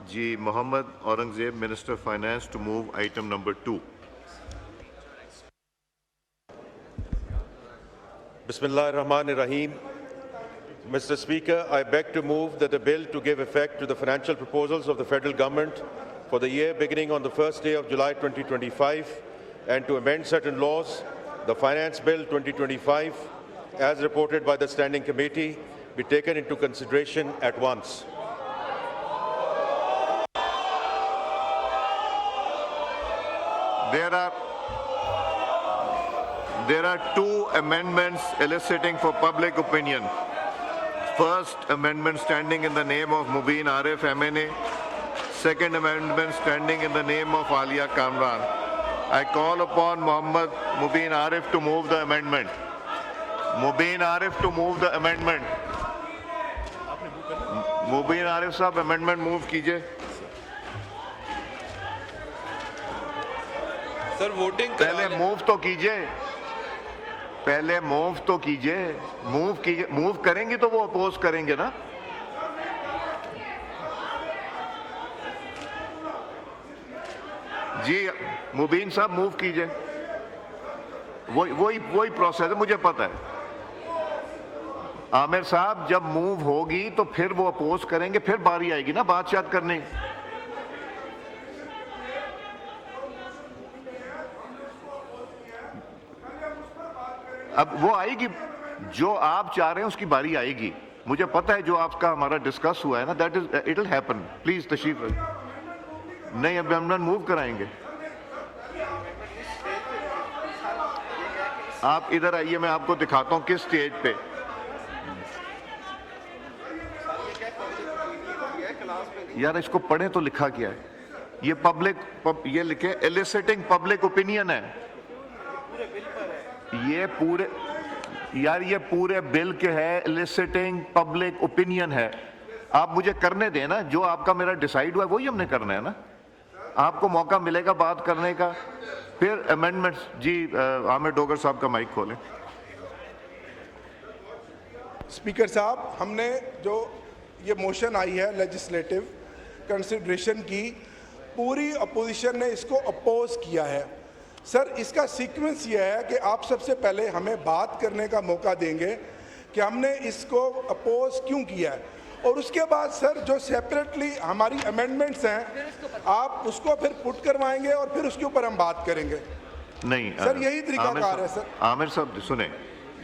Ji Mohammad Aurangzeb, Minister of Finance, to move item number 2. Bismillah ar-Rahman ar-Rahim. Mr. Speaker, I beg to move that the bill to give effect to the financial proposals of the federal government for the year beginning on the first day of July 2025 and to amend certain laws, the Finance Bill 2025, as reported by the Standing Committee, be taken into consideration at once. There are two amendments eliciting for public opinion. First amendment standing in the name of Mubin Arif MNA. Second amendment standing in the name of Alia Kamran. I call upon Mohammad Mubin Arif to move the amendment. Mubin Arif to move the amendment. Mubin Arif साहब amendment move कीजिए. Sir voting पहले move तो कीजिए, पहले move तो कीजिए, move करेंगे तो वो अपोज करेंगे ना। जी मुबीन साहब मूव कीजिए, वही प्रोसेस है, मुझे पता है। आमिर साहब जब मूव होगी तो फिर वो अपोज करेंगे, फिर बारी आएगी ना बात करने। अब वो आएगी, जो आप चाह रहे हैं उसकी बारी आएगी। मुझे पता है जो आपका हमारा डिस्कस हुआ है ना, that is it will happen. Please तशरीफ नहीं, अब हम मूव कराएंगे। आप इधर आइए, मैं आपको दिखाता हूं किस स्टेज पे। यार इसको पढ़े तो लिखा क्या है, ये ये लिखे एलिसिटिंग पब्लिक ओपिनियन है। ये पूरे बिल के है, एलिसिटिंग पब्लिक ओपिनियन है। आप मुझे करने दें ना, जो आपका मेरा डिसाइड हुआ है वही हमने करना है ना। आपको मौका मिलेगा बात करने का, फिर अमेंडमेंट्स। जी आमिर डोगर साहब का माइक खोलें। स्पीकर साहब, हमने जो ये मोशन आई है लेजिस्लेटिव कंसिडरेशन की, पूरी अपोजिशन ने इसको अपोज किया है। सर इसका सीक्वेंस ये है कि आप सबसे पहले हमें बात करने का मौका देंगे कि हमने इसको अपोज क्यों किया है, और उसके बाद सर जो सेपरेटली हमारी अमेंडमेंट्स हैं आप उसको फिर पुट करवाएंगे और फिर उसके ऊपर हम बात करेंगे। नहीं सर यही तरीकाकार है। सर आमिर साहब सुने,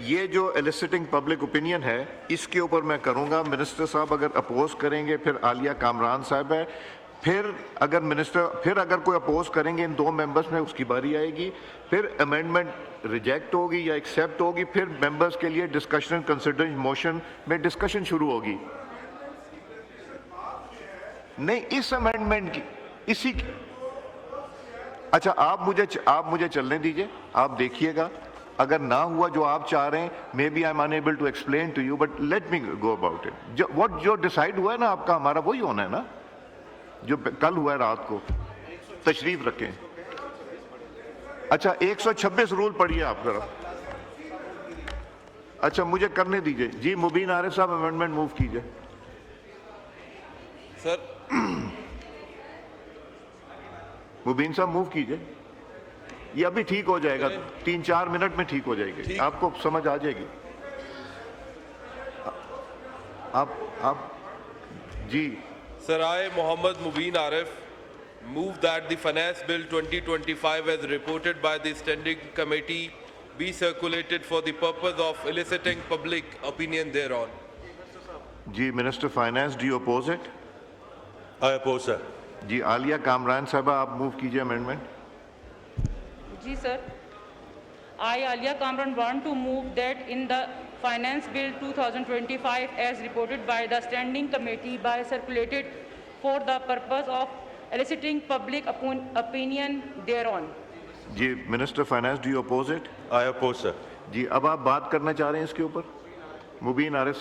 ये जो एलिसिटिंग पब्लिक ओपिनियन है इसके ऊपर मैं करूंगा। मिनिस्टर साहब अगर अपोज करेंगे, फिर आलिया कामरान साहब है, फिर अगर कोई अपोज करेंगे इन दो मेंबर्स में, उसकी बारी आएगी। फिर अमेंडमेंट रिजेक्ट होगी या एक्सेप्ट होगी, फिर मेंबर्स के लिए डिस्कशन कंसिडरेशन मोशन में डिस्कशन शुरू होगी। नहीं इस अमेंडमेंट की, इसी की। अच्छा आप मुझे चलने दीजिए, आप देखिएगा। अगर ना हुआ जो आप चाह रहे हैं, maybe I am unable to explain to you, but let me go about it. जो डिसाइड हुआ है ना आपका, हमारा वही होना है ना, जो कल हुआ है रात को। तशरीफ रखें। अच्छा 126 रूल पढ़िए आप जरा। अच्छा मुझे करने दीजिए। जी मुबीन आरिफ साहब अमेंडमेंट मूव कीजिए। सर मुबीन साहब मूव कीजिए, ये अभी ठीक हो जाएगा, 3-4 मिनट में ठीक हो जाएगी, आपको समझ आ जाएगी। आप जी। Sir, I, Mohammad Mubin Arif, move that the Finance Bill 2025 as reported by the Standing Committee be circulated for the purpose of eliciting public opinion thereon. जी Minister Finance, do you oppose it? I oppose, sir. जी आलिया कामरान साहबा आप move कीजिए amendment. जी sir, I, Alia Kamran, want to move that in the Finance Bill 2025 as reported by the Standing Committee by circulated for the purpose of eliciting public opinion thereon. जी Minister Finance, do you oppose it? I oppose, sir. जी अब आप बात करना चाह रहे हैं इसके ऊपर? मुबीन आरिफ